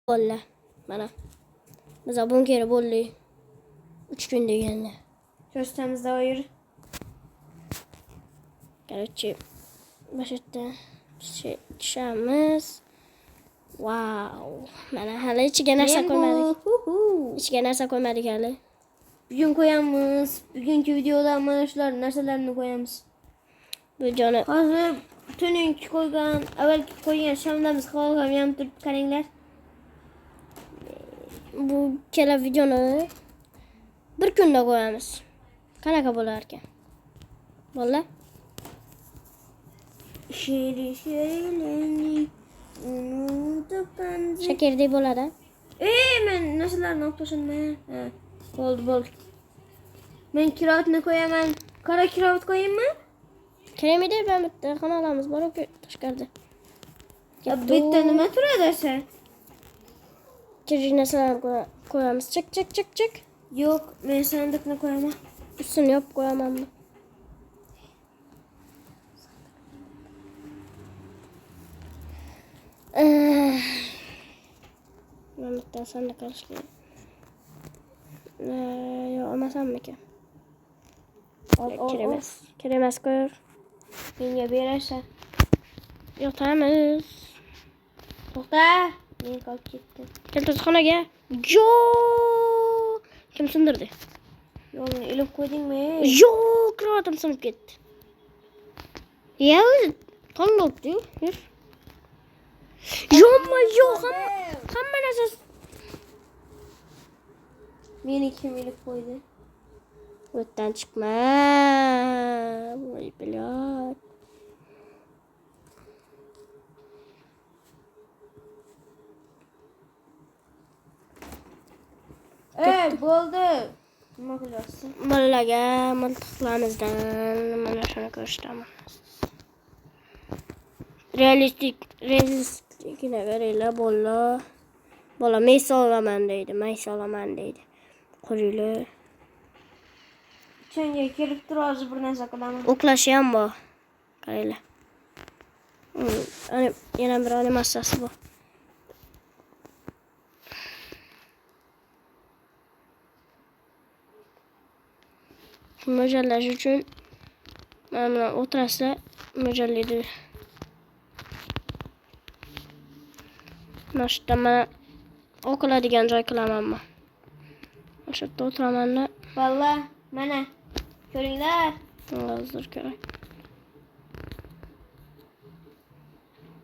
Bolla. Mana. Biz abun kere bolli. 3 gün degende. Köstemizde ayır. Короче, başta düşemiz. Wow. Mana hali içine narsa koymadık. İçine narsa koymadık hali. Bugün koyamız. Bugünkü videoda mana shular narsalarni koyamiz. Bu canı Hozir tuninki koygan, avvalgi koygan shamlarimiz qolgan ham turib qaranglar. bu kela videonu bir kunda koyamiz. Qanaqa bo'lar ekan? Bolla. Şeri unutup kanzi. Shakerdek bo'ladi. Men narsalarni olib tashladim. Ha, bo'ldi. Men kiravotni qo'yaman. Qora kiravot qo'yaymi? Kremida ben bitta kanalimiz bor ku tashqarida. Bitta nima turadi sen? Kerak narsalarni koyamiz. Çık. Yo'q, men sandiqni qo'yaman. Üstünü yopib qo'yaman bu. Ben bitta sandiq qilishga. Yo'q, olmasammikan. Kerak emas qo'yur. Menga berasha. Yotamiz. To'xta. Men qolib ketdim. Keltirixonaga. Jo! Kim sindirdi? Yo'lni ilib qo'ydingmi? Yo'q, kravatim sinib ketdi. Ya, tong bo'ldi. Yur. Yo'q, hamma narsa Meni kim ilib qo'ydi? o'tdan chiqma. Voy bilat. Bo'ldi. Nima qilyapsan? Bolaga miltiqlarimizdan mana shuni ko'rsataman. Realistlikni qaranglar bolalar. Bola maysa olaman deydi. Qo'ringlar. Senga kelib tur, hozir bir narsa qilaman. O'qlashi ham bor. Qaranglar. Ana yana bir animatsiyasi bor. Mo'ljallash uchun mana bilan o'tirasizlar, mo'ljallaydi. Mana shu yerda mana o'qiladigan joy qilaman men. Mana shu yerda o'tiraman-da. Valla, mana. Ko'ringlar. Hozir kerak.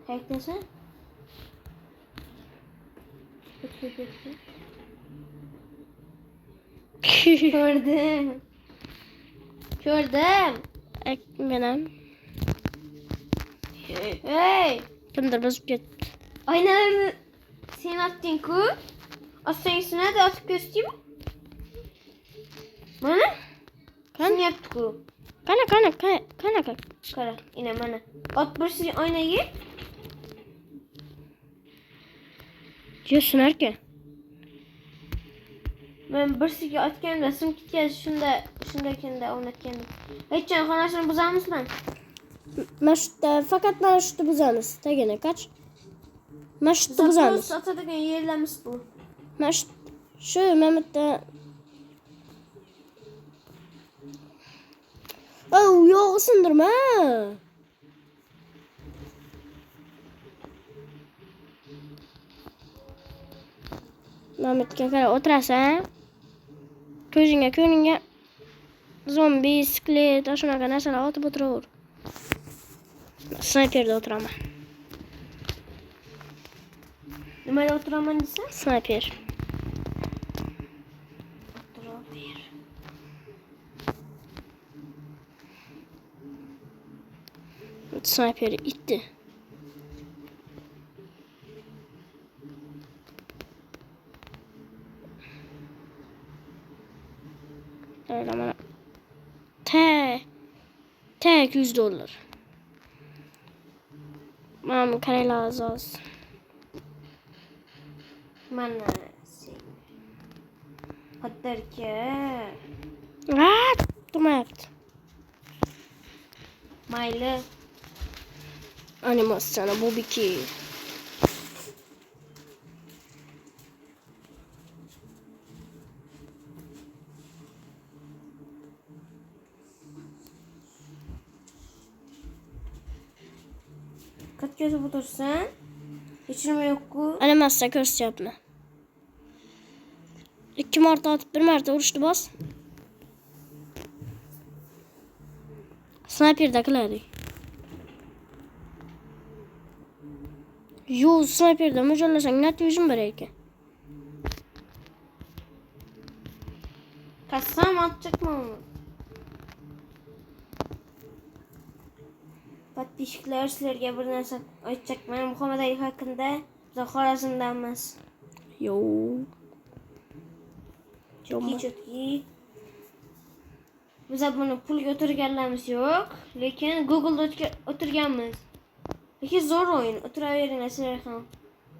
Qayerdasan? Ko'rdim. Menam Hey! kimdir buzib ketdi. Aynalarni sen otding-ku? Otsangsizlar da otib ko'rsataymi? Mana? Sinyapti-ku. Qanaqa? Qara, ina mana. Ot birsi oynaga. Yo'sinarka. Men birsiga otganda sim ketgach shunda o'ynatgandim. Hechjon xonasini buzamizmi? Mana shu yerda faqat mana shu yerda buzamiz. Tagini qach. Mana shu yerda buzamiz. Sotadigan yerlarimiz bu. Mana shu mamutda. Yo'q, sindirma. Mamutga qara o'tirasan. Ko'zingga zombi, skelet, shunaqa narsalar otib o'tiraver. Snayperda o'tiraman. Nimada o'tiraman desa? Snayper. Snayper itdi. Öyle bana. Tek $100. Mam karela az. Mana sen. Qadarki. Durmayapti. Mayli. Animasyona bu biki. katkazib o'tirsan. Hech nima yo'q-ku. Animasiya ko'rsatyapman. 2 marta otib 1 marta urishni bos. Snayperda qiladi. Yo, snayperda mo'ljallasang natijam bor ekan. Qasam atacakman onu. Подписчиклар sizlarga bir narsa aytacakman. Muhammad Ali haqida. Biz Xorazmdanmiz. Yo. Chotki. Biz buni pulga o'tirganlarimiz yo'q, lekin Google'da o'tirganmiz. Lekin zo'r o'yin. O'tiraveringlar sizlar ham.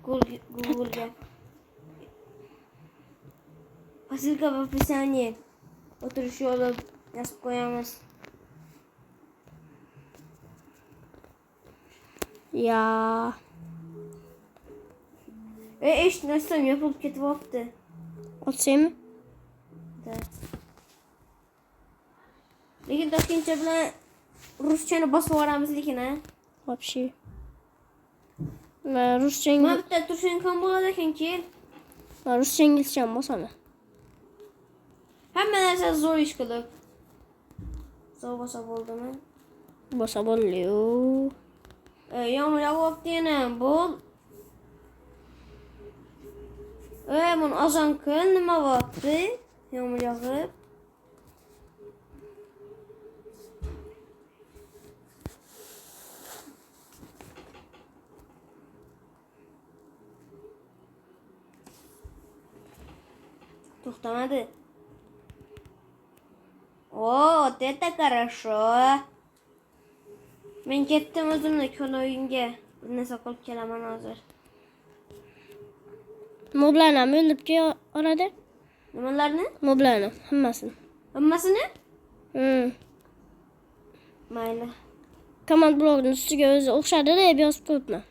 Google'ga. Ссылка в описании. O'tirish yo'li yozib qo'yamiz. Ya. Narsam yapılıp ketyapti. Otsaymi? Da. Lekin to'rtinchi bilan ruschani bosib yuboramiz lekin ha. Вообще. Men ruscha Mana bitta tursang ham bo'ladi ekan-ki. Men ruscha inglizcha ham bosaman. Hamma narsa zo'r ish qilib. Zo'r bo'lsa bo'ldimi? Bosa bo'ldi-yu. Yağmur yağıp yana bol. Mun azan kıl nima vaqti? Yağmur yağıp. To'xtamadi. O, это хорошо. Men ketdim o'zimni ko'noyimga. Bir narsa qilib kelaman hozir. Moblarni ham o'ldirib oladi. Nimalarni? Moblarni hammasini. Hammasini? Mayli. Command blokni ustiga o'zi o'xshadi deb yozib qo'yibman.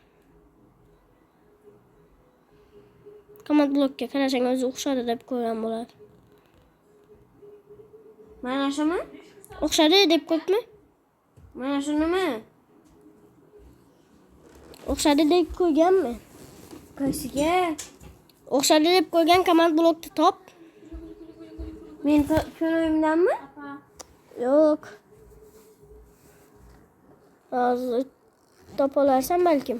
Command blokka qarasang o'zi o'xshadi deb qo'ygan bo'ladi. Mana shumi? O'xshadi deb qo'yibman. Mana shunimi? O'xshadi deb qo'yganman. Qaysiga? O'xshadi deb qo'ygan command blokni top. Men ko'noyimdanmi? Yo'q. Hozir topalarsan balkim.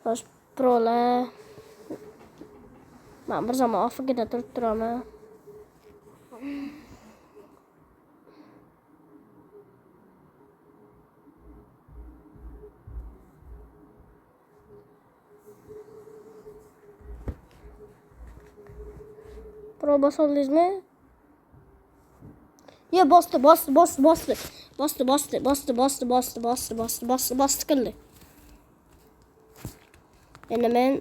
Xo'sh, prolar. Men bir zaman Afrikada turib turaman. Pro bosoldingizmi? Ya bosdi qildi. Endi men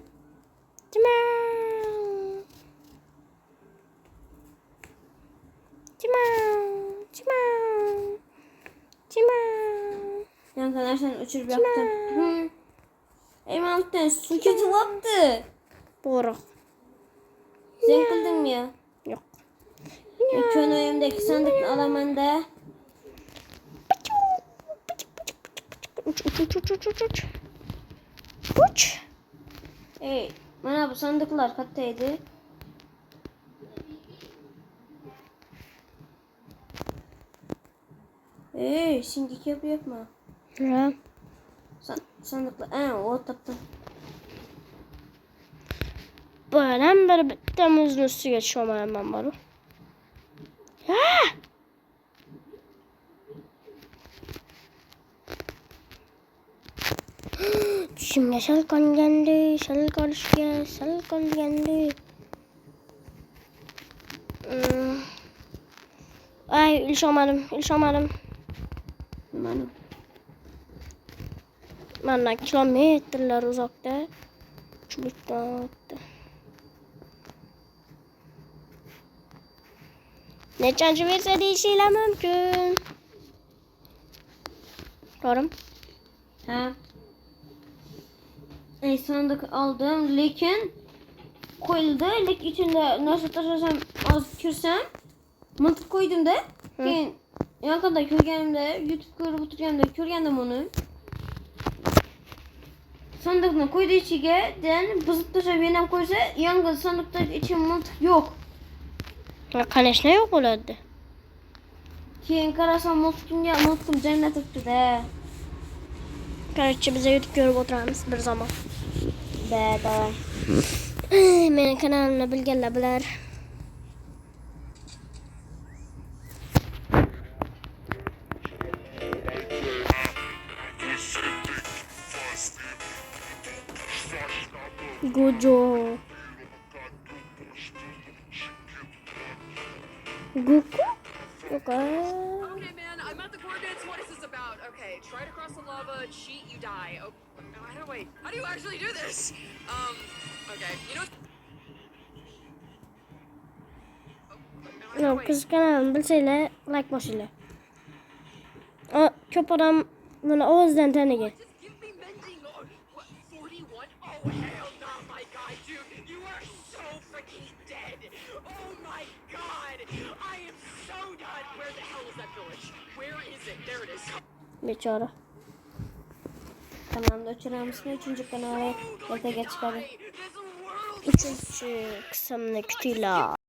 Yandan narsani o'chirib yoqdim. Mana bitta suv ketyapti. To'g'ri. Sen qildingmi ya? Yo'q. Ko'noyimdagi sandiqni olaman-da. Uch. Mana bu sandiqlar katta edi. Senga kelyapmi? Ha. Sandiqlar, o topdim. Baran bir bitta muzning ustiga tushaman bor. Ha! Tushimga shal qolgandi. Ay, ilishamadim. Mana kilometrlar uzoqda. Chubutda. Nechanchi versiya deyishinglar mumkin. To'g'rimi? Ha. Sandiq oldim, lekin qo'yildi, ichida narsa tashlasam, hozir kirsam, miltiq qo'ydim-da. Keyin Yaqinda ko'rganimda, YouTube ko'rib o'tirganimda ko'rgandim uni. Sandiqni qo'ydi ichiga, buzib tashlab yana ham qo'ysa, yangi sandiqda ichi miltiq yo'q. Qanashna yo'q bo'ladi. Keyin qarasam miltiqim joyida turibdi-da. Короче, biz YouTube ko'rib o'tiramiz bir zaman. Davay. Mening kanalimni bilganlar bilar. Gojo. Goku? Okay. Okay, man, I'm at the coordinates. What is this about? Okay, try to cross the lava, cheat, you die. Oh, wait. How do you actually do this? Okay, you know. Yok, kız kanalımı bilseyler like boşuyla. Köp adam bana Oğuz'dan tanıdı. Just give me mending. Oh, what, 41? Oh, hell no, my god, dude. You are so freaking dead. Oh my god. I am so done. Where the hell is that village? Where is it? There it is. Beçara. Kanalımda uçuramızın 3. kanalı ertaga chiqadi. This world 3. kısmını kütüyle.